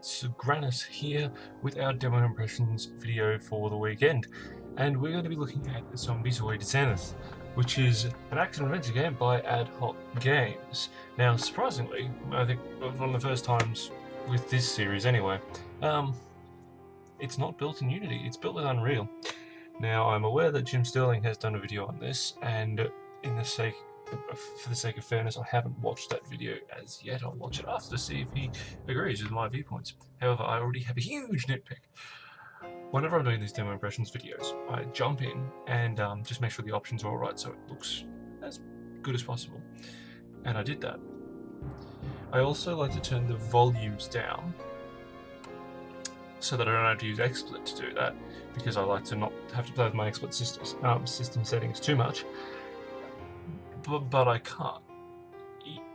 Sagrannus here with our demo impressions video for the weekend, and we're going to be looking at ZombieZoid Zenith, which is an action-adventure game by AdHoc games. Now, surprisingly, I think one of the first times with this series anyway, it's not built in Unity, it's built in Unreal. Now, I'm aware that Jim Sterling has done a video on this, and for the sake of fairness, I haven't watched that video as yet. I'll watch it after to see if he agrees with my viewpoints. However, I already have a huge nitpick. Whenever I'm doing these demo impressions videos, I jump in and just make sure the options are alright so it looks as good as possible. And I did that. I also like to turn the volumes down so that I don't have to use XSplit to do that, because I like to not have to play with my XSplit system settings too much. But I can't.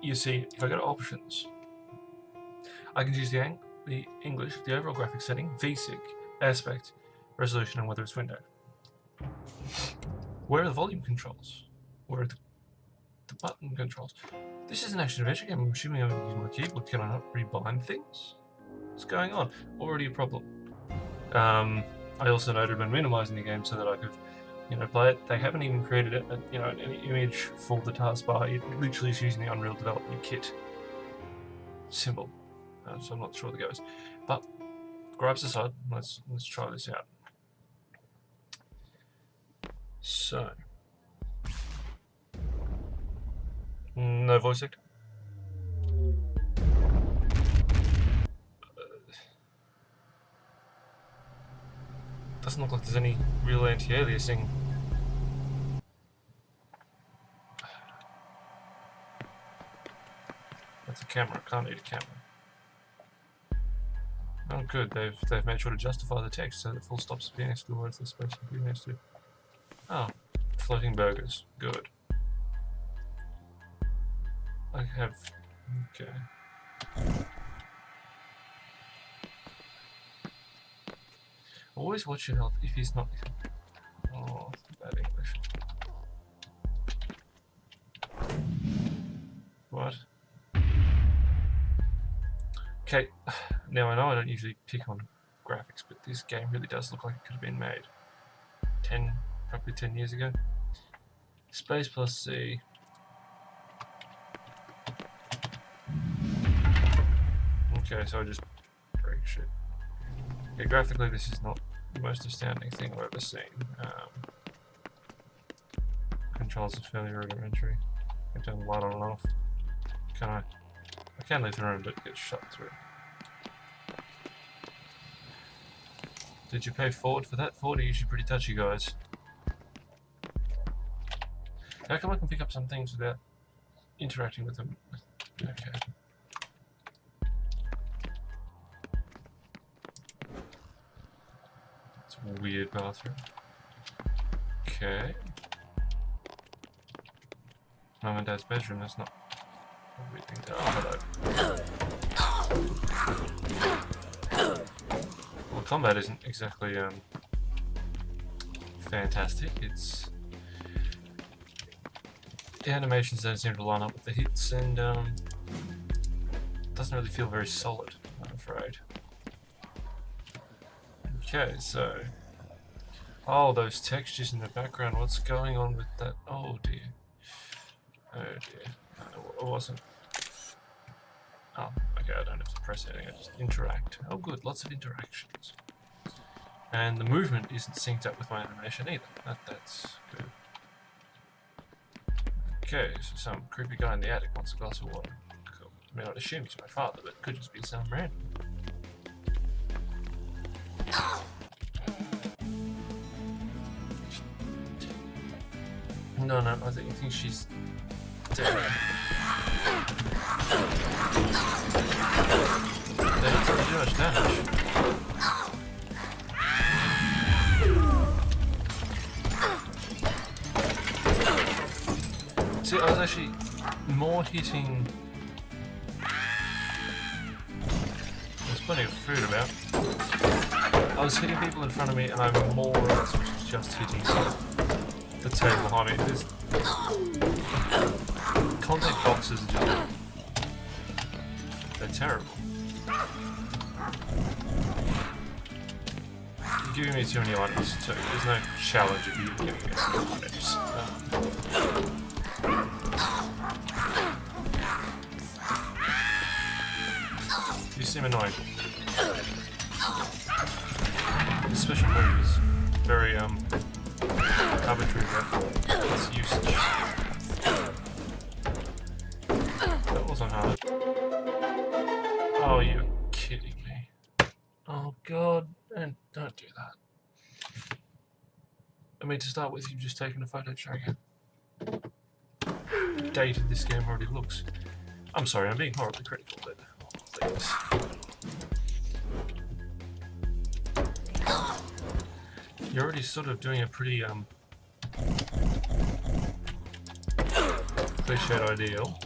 You see, if I go to options, I can choose the English, the overall graphics setting, VSync, aspect, resolution, and whether it's windowed. Where are the volume controls? Where are the button controls? This is an action-adventure game. I'm assuming I'm using my keyboard. Can I not rebind things? What's going on? Already a problem. I also noted when minimizing the game so that I could play it. They haven't even created an image for the taskbar. It literally is using the Unreal Development Kit symbol. So I'm not sure where that goes. But gripes aside, let's try this out. So, no voice actor. Doesn't look like there's any real anti-aliasing. That's a camera. Can't eat a camera. Oh, good. They've made sure to justify the text so that full stops being next to the words they're supposed to be next to. Oh, floating burgers. Good. I have. Okay. Always watch your health if he's not. Oh, bad English. What? Okay, now I know I don't usually pick on graphics, but this game really does look like it could have been made probably 10 years ago. Space plus C. Okay, so I just break shit. Yeah, graphically this is not the most astounding thing I've ever seen. Controls are fairly rudimentary. I can turn the light on and off. I can leave the room but get shut through. Did you pay forward for that? Forward are usually pretty touchy, guys. How come I can pick up some things without interacting with them? Okay. It's a weird bathroom. Okay. Mum and Dad's bedroom, that's not a weird thing to... Oh, hello. Well, combat isn't exactly fantastic. It's... The animations don't seem to line up with the hits, and doesn't really feel very solid, I'm afraid. Okay, so... Oh, those textures in the background, what's going on with that? Oh dear. Oh dear. No, it wasn't. Oh, okay, I don't have to press anything, I just interact. Oh good, lots of interactions. And the movement isn't synced up with my animation either. That's good. Okay, so some creepy guy in the attic wants a glass of water. Cool. I mean, I'd assume he's my father, but it could just be some random. No, I think she's dead. They don't seem to do much damage. See, I was actually more hitting... There's plenty of food about. I was hitting people in front of me and I'm more or less just hitting the table behind me. There's contact boxes are just... they're terrible. You're giving me too many items, so there's no challenge of you giving me some items. You seem annoying. This special move is very arbitrary there. Its usage. That wasn't hard. Oh, you're kidding me. Oh god, and don't do that. I mean, to start with, you've just taken a photo showing how dated this game already looks. I'm sorry, I'm being horribly critical, but please. You're already sort of doing a pretty cliched ideal.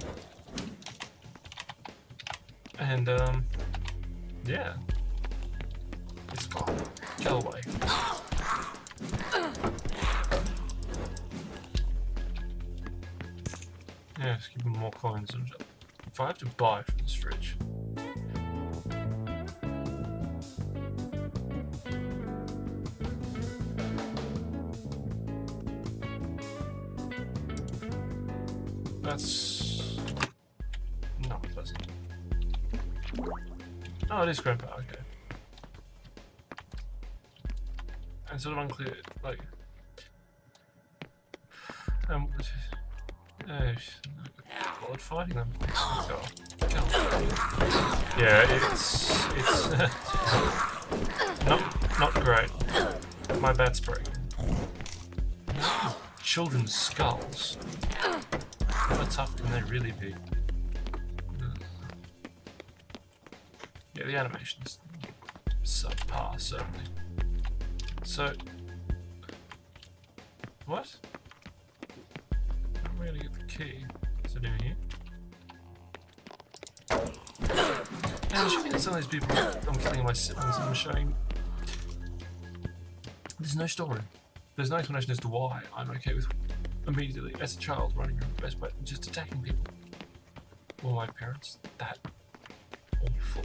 And yeah. It's gone. Go away. Yeah, just give them more coins. If I have to buy from this fridge. That's not pleasant. Oh, it is Grandpa, okay. And sort of unclear, like... While fighting them. Go. Yeah, it's not great. My bat's breaking. Children's skulls. How tough can they really be? Yeah, the animation's subpar, certainly. So, what? How am I gonna get the key? Is it in here? Now, I'm showing some of these people I'm killing my siblings and I'm showing there's no story. There's no explanation as to why I'm okay with immediately, as a child, running around the best way, just attacking people. Were my parents that awful?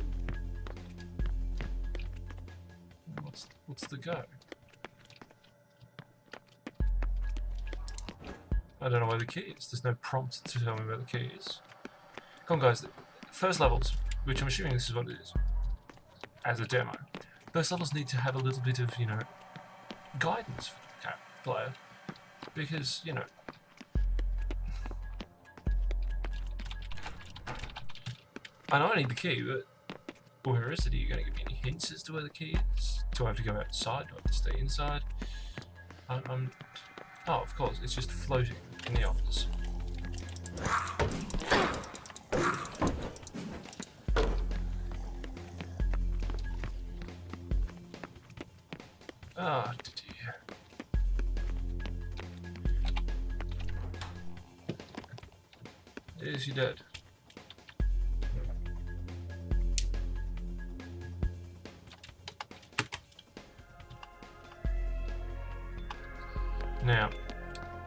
What's the go? I don't know where the key is. There's no prompt to tell me where the key is. Come on, guys. The first levels, which I'm assuming this is what it is, as a demo. First levels need to have a little bit of, you know, guidance for the player, because, you know, I know I need the key, but where is it? Are you going to give me any hints as to where the key is? Do I have to go outside? Do I have to stay inside? Oh, of course, it's just floating in the office. Oh, dear. Is he dead? Now,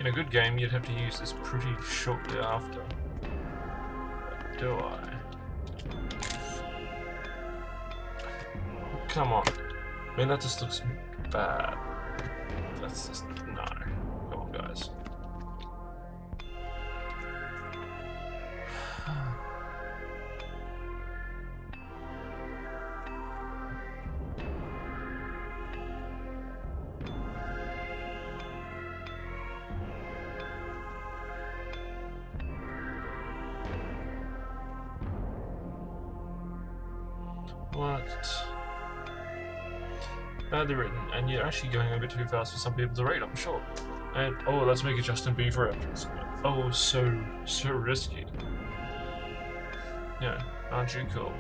in a good game, you'd have to use this pretty shortly after. But do I? Come on. I mean, that just looks bad. That's just... no. Come on, guys. What? Badly written, and you're actually going a bit too fast for some people to read, I'm sure. And, oh, let's make it Justin Bieber reference. Oh, so risky. Yeah, aren't you cool?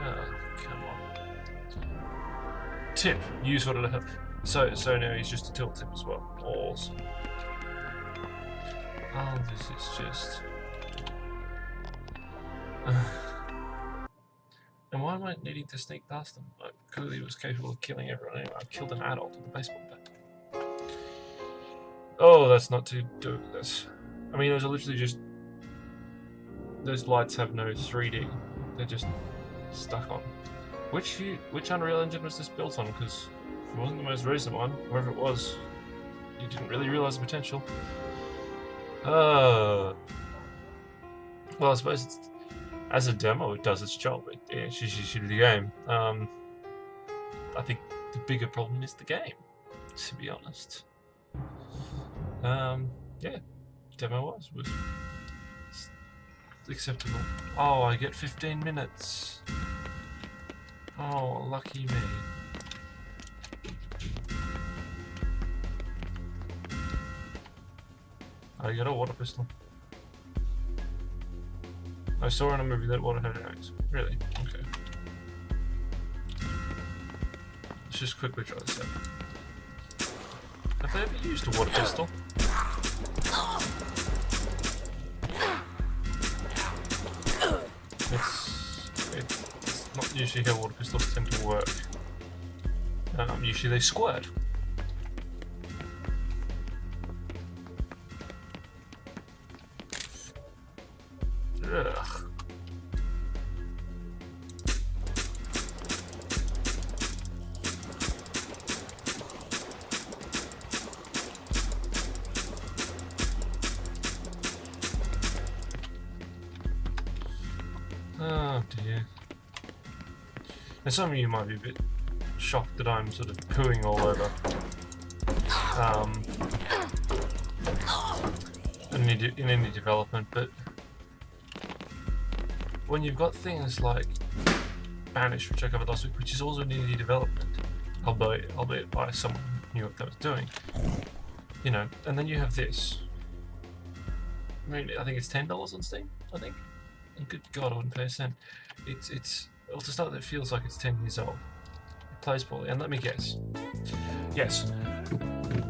Oh, come on. Tip, use what it has. So now he's just a tilt tip as well. Awesome. Oh, this is just... And why am I needing to sneak past them? I clearly was capable of killing everyone anyway. I killed an adult with a baseball bat. Oh, that's not to do this. I mean, those are literally just... those lights have no 3D. They're just stuck on. Which Unreal Engine was this built on? Because it wasn't the most recent one. Wherever it was, you didn't really realize the potential. Well, I suppose it's, as a demo, it does its job. It introduces you to the game. I think the bigger problem is the game, to be honest. Yeah, demo was acceptable. Oh, I get 15 minutes. Oh, lucky me. I got a water pistol. I saw in a movie that water had an axe. Really? Okay. Let's just quickly try this out. Have they ever used a water pistol? It's not usually how water pistols tend to work. Usually they squirt. Ugh. Oh dear. Now some of you might be a bit shocked that I'm sort of pooing all over in any development, but when you've got things like Banish, which I covered last week, which is also in indie development, albeit by someone who knew what they was doing, you know, and then you have this. I mean, I think it's $10 on Steam, I think. And good God, I wouldn't pay a cent. Well, to start, it feels like it's 10 years old. It plays poorly, and let me guess. Yes,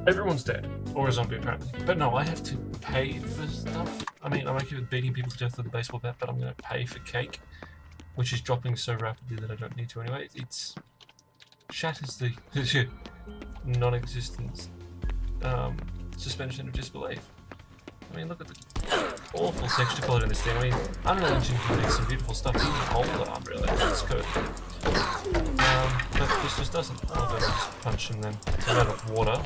everyone's dead, or a zombie apparently. But no, I have to pay for stuff. I mean, I'm okay with beating people to death with a baseball bat, but I'm going to pay for cake, which is dropping so rapidly that I don't need to anyway. It shatters the non-existent suspension of disbelief. I mean, look at the awful texture quality in this thing. I mean, Unreal Engine can make some beautiful stuff, even older Unreal Engine's code. But this just doesn't. I'll go just punch him then. It's out of water.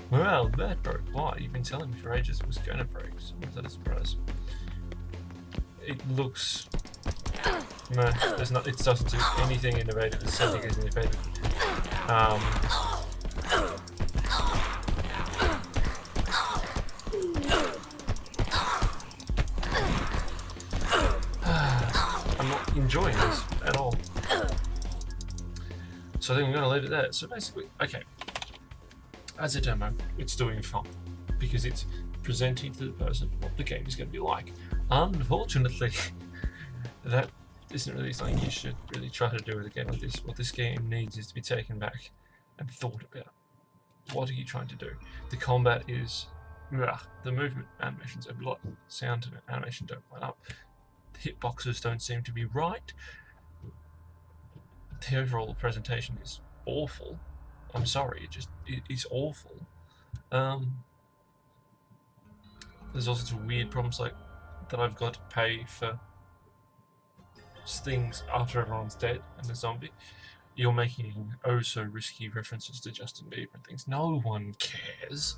Well, that broke. Why? You've been telling me for ages it was going to break, so was that a surprise? It looks... Meh, there's not, it doesn't do anything innovative, it's something is innovative. I'm not enjoying this at all. So I think I'm going to leave it there. So basically, okay, as a demo, it's doing fine because it's presenting to the person what the game is going to be like. Unfortunately, that isn't really something you should really try to do with a game like this. What this game needs is to be taken back and thought about. What are you trying to do? The combat is... the movement animations are blocked. Sound and animation don't line up. The hitboxes don't seem to be right. The overall presentation is awful. I'm sorry, it is awful. There's also some weird problems like that I've got to pay for things after everyone's dead and a zombie. You're making oh so risky references to Justin Bieber and things. No one cares.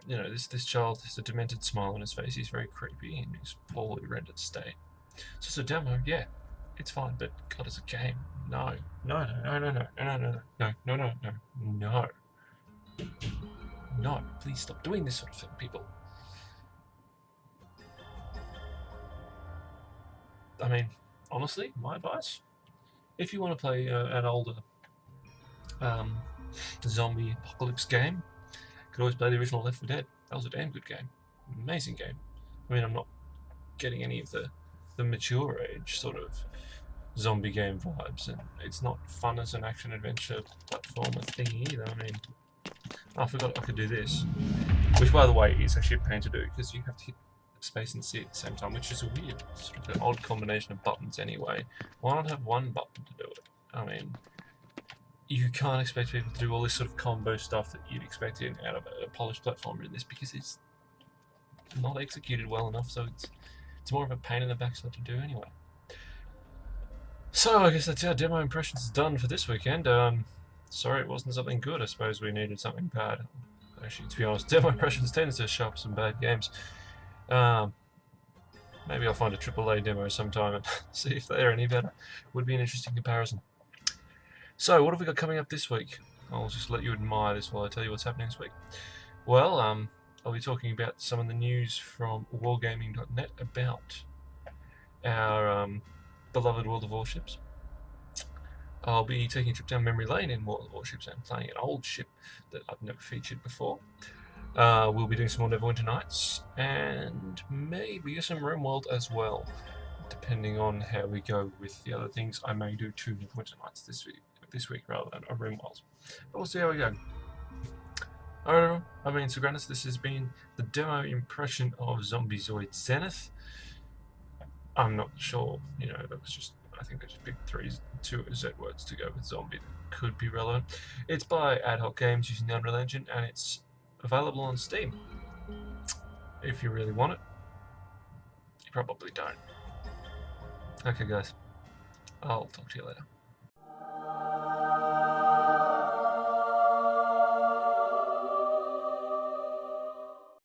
You know, this child has a demented smile on his face. He's very creepy in his poorly rendered state. So it's a demo, yeah, it's fine, but God, it's a game. No. No, please stop doing this sort of thing, people. I mean, honestly, my advice, if you want to play an older zombie apocalypse game, you could always play the original Left 4 Dead. That was a damn good game. Amazing game. I mean, I'm not getting any of the mature age sort of zombie game vibes, and it's not fun as an action adventure platformer thing either. I mean, I forgot I could do this, which by the way is actually a pain to do because you have to hit space and C at the same time, which is a weird, sort of an odd combination of buttons anyway. Why not have one button to do it? I mean, you can't expect people to do all this sort of combo stuff that you'd expect out of a polished platformer in this, because it's not executed well enough, so it's more of a pain in the backside to do anyway. So I guess that's our demo impressions done for this weekend. Sorry it wasn't something good. I suppose we needed something bad. Actually, to be honest, demo impressions tend to show up some bad games. Maybe I'll find a AAA demo sometime and see if they're any better. Would be an interesting comparison. So, what have we got coming up this week? I'll just let you admire this while I tell you what's happening this week. Well, I'll be talking about some of the news from wargaming.net about our beloved World of Warships. I'll be taking a trip down memory lane in World of Warships and playing an old ship that I've never featured before. We'll be doing some more Neverwinter Nights, and maybe some RimWorld as well, depending on how we go with the other things. I may do 2 Neverwinter Nights this week rather than a RimWorld, but we'll see how we go. Alright everyone, I've been Sagrannus. This has been the demo impression of ZombieZoid Zenith. I'm not sure, that was just, I think they just picked 2 Z words to go with zombie that could be relevant. It's by AdHoc Games using the Unreal Engine, and it's available on Steam. If you really want it. You probably don't. Okay guys, I'll talk to you later.